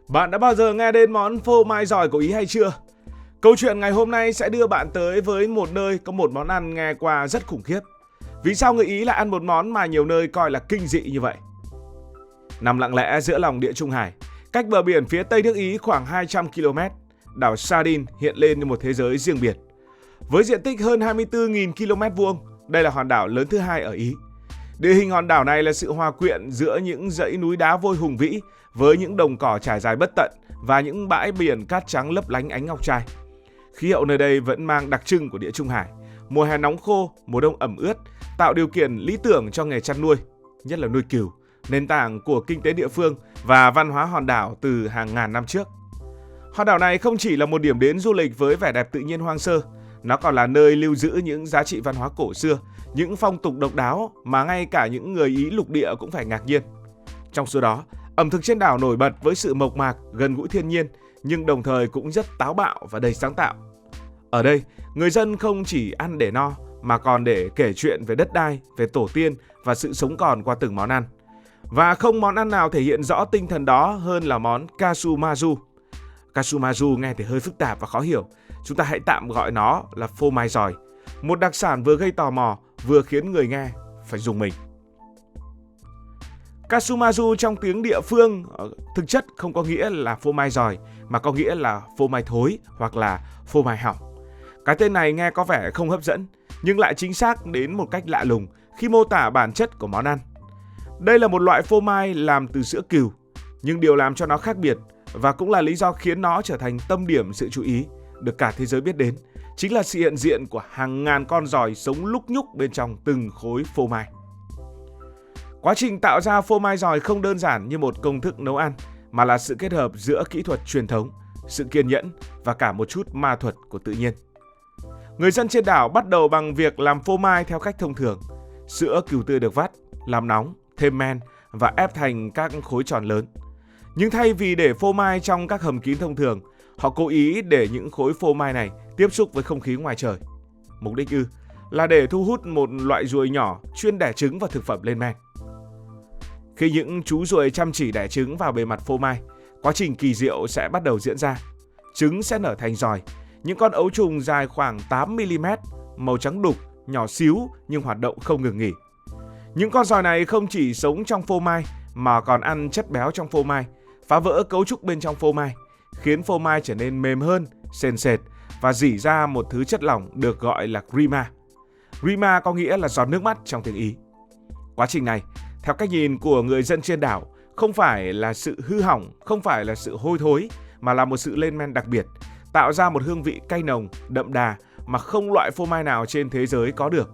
Bạn đã bao giờ nghe đến món phô mai giỏi của Ý hay chưa? Câu chuyện ngày hôm nay sẽ đưa bạn tới với một nơi có một món ăn nghe qua rất khủng khiếp. Vì sao người Ý lại ăn một món mà nhiều nơi coi là kinh dị như vậy? Nằm lặng lẽ giữa lòng địa Trung Hải, cách bờ biển phía tây nước Ý khoảng 200 km, đảo Sardin hiện lên như một thế giới riêng biệt. Với diện tích hơn 24.000 km vuông, đây là hòn đảo lớn thứ hai ở Ý. Địa hình hòn đảo này là sự hòa quyện giữa những dãy núi đá vôi hùng vĩ với những đồng cỏ trải dài bất tận và những bãi biển cát trắng lấp lánh ánh ngọc trai. Khí hậu nơi đây vẫn mang đặc trưng của địa Trung Hải. Mùa hè nóng khô, mùa đông ẩm ướt, tạo điều kiện lý tưởng cho nghề chăn nuôi, nhất là nuôi cừu, nền tảng của kinh tế địa phương và văn hóa hòn đảo từ hàng ngàn năm trước. Hòn đảo này không chỉ là một điểm đến du lịch với vẻ đẹp tự nhiên hoang sơ, nó còn là nơi lưu giữ những giá trị văn hóa cổ xưa, những phong tục độc đáo mà ngay cả những người Ý lục địa cũng phải ngạc nhiên. Trong số đó, ẩm thực trên đảo nổi bật với sự mộc mạc, gần gũi thiên nhiên, nhưng đồng thời cũng rất táo bạo và đầy sáng tạo. Ở đây, người dân không chỉ ăn để no, mà còn để kể chuyện về đất đai, về tổ tiên và sự sống còn qua từng món ăn. Và không món ăn nào thể hiện rõ tinh thần đó hơn là món Kasumaju. Kasumaju nghe thì hơi phức tạp và khó hiểu, chúng ta hãy tạm gọi nó là phô mai giòi, một đặc sản vừa gây tò mò, vừa khiến người nghe phải rùng mình. Kasumaju trong tiếng địa phương thực chất không có nghĩa là phô mai giòi, mà có nghĩa là phô mai thối hoặc là phô mai hỏng. Cái tên này nghe có vẻ không hấp dẫn, nhưng lại chính xác đến một cách lạ lùng khi mô tả bản chất của món ăn. Đây là một loại phô mai làm từ sữa cừu, nhưng điều làm cho nó khác biệt và cũng là lý do khiến nó trở thành tâm điểm sự chú ý, được cả thế giới biết đến, chính là sự hiện diện của hàng ngàn con giòi sống lúc nhúc bên trong từng khối phô mai. Quá trình tạo ra phô mai giòi không đơn giản như một công thức nấu ăn, mà là sự kết hợp giữa kỹ thuật truyền thống, sự kiên nhẫn và cả một chút ma thuật của tự nhiên. Người dân trên đảo bắt đầu bằng việc làm phô mai theo cách thông thường. Sữa cừu tươi được vắt, làm nóng, thêm men và ép thành các khối tròn lớn. Nhưng thay vì để phô mai trong các hầm kín thông thường, họ cố ý để những khối phô mai này tiếp xúc với không khí ngoài trời. Mục đích là để thu hút một loại ruồi nhỏ chuyên đẻ trứng và thực phẩm lên men. Khi những chú ruồi chăm chỉ đẻ trứng vào bề mặt phô mai, quá trình kỳ diệu sẽ bắt đầu diễn ra. Trứng sẽ nở thành giòi, những con ấu trùng dài khoảng 8mm, màu trắng đục, nhỏ xíu nhưng hoạt động không ngừng nghỉ. Những con giòi này không chỉ sống trong phô mai mà còn ăn chất béo trong phô mai, phá vỡ cấu trúc bên trong phô mai, khiến phô mai trở nên mềm hơn, sền sệt và rỉ ra một thứ chất lỏng được gọi là grima. Grima có nghĩa là giọt nước mắt trong tiếng Ý. Quá trình này, theo cách nhìn của người dân trên đảo, không phải là sự hư hỏng, không phải là sự hôi thối, mà là một sự lên men đặc biệt, tạo ra một hương vị cay nồng, đậm đà mà không loại phô mai nào trên thế giới có được.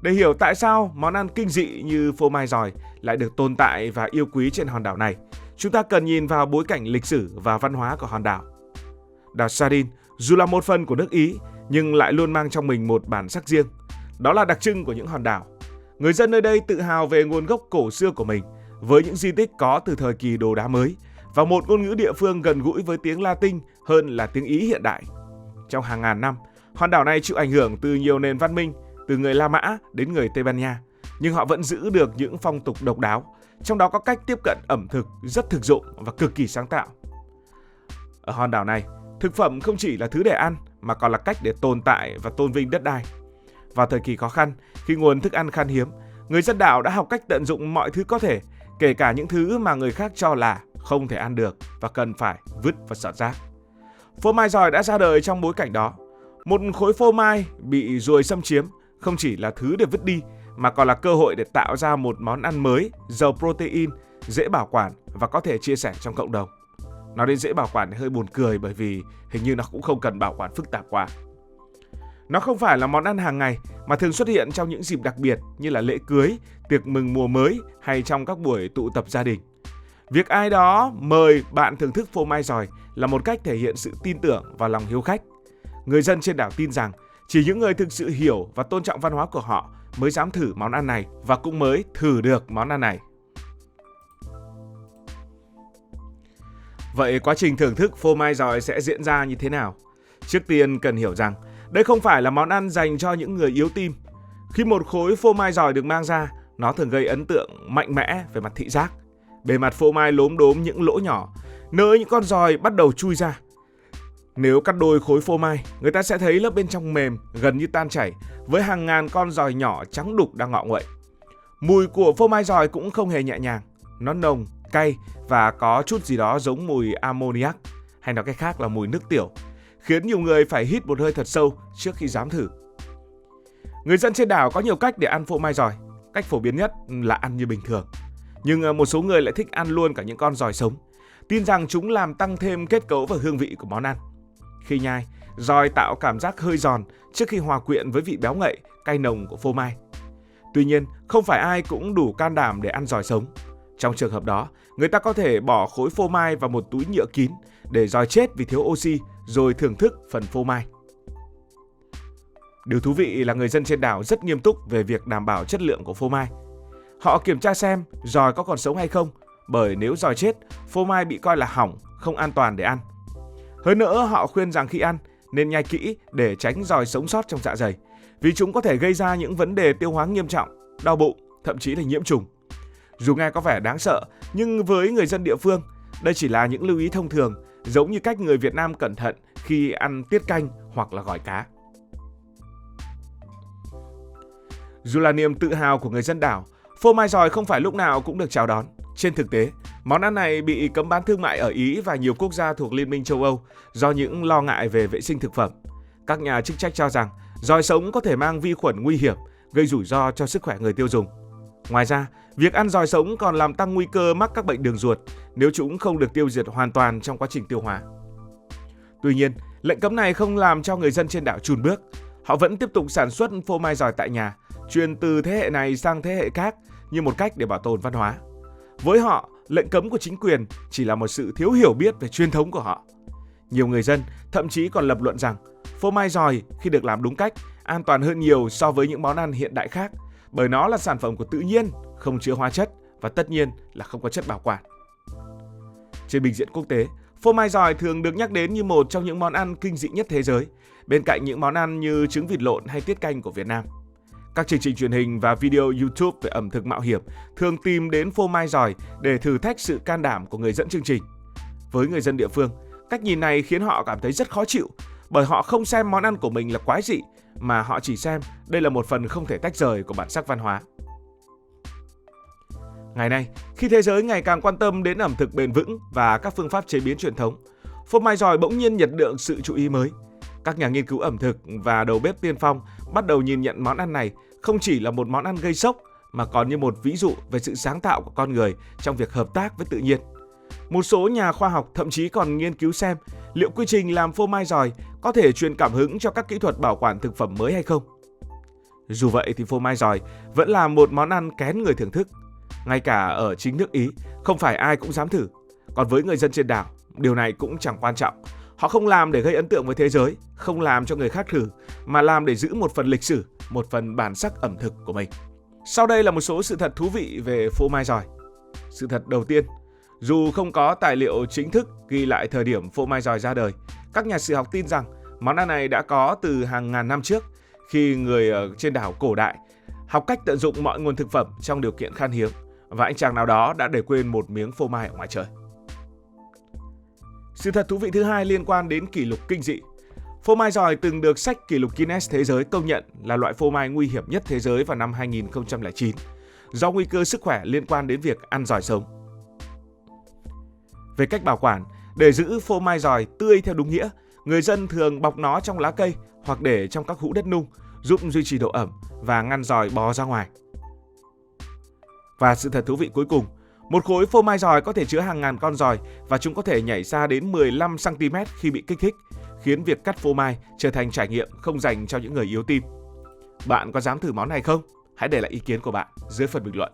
Để hiểu tại sao món ăn kinh dị như phô mai giòi lại được tồn tại và yêu quý trên hòn đảo này, chúng ta cần nhìn vào bối cảnh lịch sử và văn hóa của hòn đảo. Đảo Sardin dù là một phần của nước Ý nhưng lại luôn mang trong mình một bản sắc riêng. Đó là đặc trưng của những hòn đảo. Người dân nơi đây tự hào về nguồn gốc cổ xưa của mình với những di tích có từ thời kỳ đồ đá mới và một ngôn ngữ địa phương gần gũi với tiếng Latin hơn là tiếng Ý hiện đại. Trong hàng ngàn năm, hòn đảo này chịu ảnh hưởng từ nhiều nền văn minh, từ người La Mã đến người Tây Ban Nha, nhưng họ vẫn giữ được những phong tục độc đáo, trong đó có cách tiếp cận ẩm thực rất thực dụng và cực kỳ sáng tạo. Ở hòn đảo này, thực phẩm không chỉ là thứ để ăn mà còn là cách để tồn tại và tôn vinh đất đai. Vào thời kỳ khó khăn, khi nguồn thức ăn khan hiếm, người dân đảo đã học cách tận dụng mọi thứ có thể, kể cả những thứ mà người khác cho là không thể ăn được và cần phải vứt vào giỏ rác. Phô mai giòi đã ra đời trong bối cảnh đó. Một khối phô mai bị ruồi xâm chiếm không chỉ là thứ để vứt đi, mà còn là cơ hội để tạo ra một món ăn mới, giàu protein, dễ bảo quản và có thể chia sẻ trong cộng đồng. Nói đến dễ bảo quản thì hơi buồn cười bởi vì hình như nó cũng không cần bảo quản phức tạp quá. Nó không phải là món ăn hàng ngày mà thường xuất hiện trong những dịp đặc biệt như là lễ cưới, tiệc mừng mùa mới hay trong các buổi tụ tập gia đình. Việc ai đó mời bạn thưởng thức phô mai giòi là một cách thể hiện sự tin tưởng và lòng hiếu khách. Người dân trên đảo tin rằng chỉ những người thực sự hiểu và tôn trọng văn hóa của họ mới dám thử món ăn này và cũng mới thử được món ăn này. Vậy quá trình thưởng thức phô mai giòi sẽ diễn ra như thế nào? Trước tiên cần hiểu rằng đây không phải là món ăn dành cho những người yếu tim. Khi một khối phô mai giòi được mang ra, nó thường gây ấn tượng mạnh mẽ về mặt thị giác. Bề mặt phô mai lốm đốm những lỗ nhỏ, nơi những con giòi bắt đầu chui ra. Nếu cắt đôi khối phô mai, người ta sẽ thấy lớp bên trong mềm, gần như tan chảy, với hàng ngàn con giòi nhỏ trắng đục đang ngọ nguậy. Mùi của phô mai giòi cũng không hề nhẹ nhàng. Nó nồng, cay và có chút gì đó giống mùi ammoniac, hay nói cách khác là mùi nước tiểu, khiến nhiều người phải hít một hơi thật sâu trước khi dám thử. Người dân trên đảo có nhiều cách để ăn phô mai giòi. Cách phổ biến nhất là ăn như bình thường. Nhưng một số người lại thích ăn luôn cả những con giòi sống, tin rằng chúng làm tăng thêm kết cấu và hương vị của món ăn. Khi nhai, giòi tạo cảm giác hơi giòn trước khi hòa quyện với vị béo ngậy, cay nồng của phô mai. Tuy nhiên, không phải ai cũng đủ can đảm để ăn giòi sống. Trong trường hợp đó, người ta có thể bỏ khối phô mai vào một túi nhựa kín để giòi chết vì thiếu oxy rồi thưởng thức phần phô mai. Điều thú vị là người dân trên đảo rất nghiêm túc về việc đảm bảo chất lượng của phô mai. Họ kiểm tra xem giòi có còn sống hay không, bởi nếu giòi chết, phô mai bị coi là hỏng, không an toàn để ăn. Hơn nữa, họ khuyên rằng khi ăn nên nhai kỹ để tránh giòi sống sót trong dạ dày, vì chúng có thể gây ra những vấn đề tiêu hóa nghiêm trọng, đau bụng, thậm chí là nhiễm trùng. Dù nghe có vẻ đáng sợ, nhưng với người dân địa phương, đây chỉ là những lưu ý thông thường, giống như cách người Việt Nam cẩn thận khi ăn tiết canh hoặc là gỏi cá. Dù là niềm tự hào của người dân đảo, phô mai giòi không phải lúc nào cũng được chào đón. Trên thực tế, món ăn này bị cấm bán thương mại ở Ý và nhiều quốc gia thuộc Liên minh châu Âu do những lo ngại về vệ sinh thực phẩm. Các nhà chức trách cho rằng giòi sống có thể mang vi khuẩn nguy hiểm, gây rủi ro cho sức khỏe người tiêu dùng. Ngoài ra, việc ăn giòi sống còn làm tăng nguy cơ mắc các bệnh đường ruột nếu chúng không được tiêu diệt hoàn toàn trong quá trình tiêu hóa. Tuy nhiên, lệnh cấm này không làm cho người dân trên đảo chùn bước. Họ vẫn tiếp tục sản xuất phô mai giòi tại nhà, truyền từ thế hệ này sang thế hệ khác như một cách để bảo tồn văn hóa. Với họ, lệnh cấm của chính quyền chỉ là một sự thiếu hiểu biết về truyền thống của họ. Nhiều người dân thậm chí còn lập luận rằng phô mai giòi khi được làm đúng cách an toàn hơn nhiều so với những món ăn hiện đại khác, bởi nó là sản phẩm của tự nhiên, không chứa hóa chất và tất nhiên là không có chất bảo quản. Trên bình diện quốc tế, phô mai giòi thường được nhắc đến như một trong những món ăn kinh dị nhất thế giới, bên cạnh những món ăn như trứng vịt lộn hay tiết canh của Việt Nam. Các chương trình truyền hình và video YouTube về ẩm thực mạo hiểm thường tìm đến phô mai giòi để thử thách sự can đảm của người dẫn chương trình. Với người dân địa phương, cách nhìn này khiến họ cảm thấy rất khó chịu, bởi họ không xem món ăn của mình là quái dị, mà họ chỉ xem đây là một phần không thể tách rời của bản sắc văn hóa. Ngày nay, khi thế giới ngày càng quan tâm đến ẩm thực bền vững và các phương pháp chế biến truyền thống, phô mai giòi bỗng nhiên nhận được sự chú ý mới. Các nhà nghiên cứu ẩm thực và đầu bếp tiên phong bắt đầu nhìn nhận món ăn này không chỉ là một món ăn gây sốc, mà còn như một ví dụ về sự sáng tạo của con người trong việc hợp tác với tự nhiên. Một số nhà khoa học thậm chí còn nghiên cứu xem liệu quy trình làm phô mai giòi có thể truyền cảm hứng cho các kỹ thuật bảo quản thực phẩm mới hay không. Dù vậy thì phô mai giòi vẫn là một món ăn kén người thưởng thức. Ngay cả ở chính nước Ý, không phải ai cũng dám thử. Còn với người dân trên đảo, điều này cũng chẳng quan trọng. Họ không làm để gây ấn tượng với thế giới, không làm cho người khác thử, mà làm để giữ một phần lịch sử, một phần bản sắc ẩm thực của mình. Sau đây là một số sự thật thú vị về phô mai giòi. Sự thật đầu tiên, dù không có tài liệu chính thức ghi lại thời điểm phô mai giòi ra đời, các nhà sử học tin rằng món ăn này đã có từ hàng ngàn năm trước, khi người ở trên đảo cổ đại học cách tận dụng mọi nguồn thực phẩm trong điều kiện khan hiếm, và anh chàng nào đó đã để quên một miếng phô mai ở ngoài trời. Sự thật thú vị thứ hai liên quan đến kỷ lục kinh dị. Phô mai giòi từng được sách kỷ lục Guinness Thế giới công nhận là loại phô mai nguy hiểm nhất thế giới vào năm 2009, do nguy cơ sức khỏe liên quan đến việc ăn giòi sống. Về cách bảo quản, để giữ phô mai giòi tươi theo đúng nghĩa, người dân thường bọc nó trong lá cây hoặc để trong các hũ đất nung, giúp duy trì độ ẩm và ngăn giòi bò ra ngoài. Và sự thật thú vị cuối cùng, một khối phô mai giòi có thể chứa hàng ngàn con giòi và chúng có thể nhảy xa đến 15 cm khi bị kích thích, khiến việc cắt phô mai trở thành trải nghiệm không dành cho những người yếu tim. Bạn có dám thử món này không? Hãy để lại ý kiến của bạn dưới phần bình luận.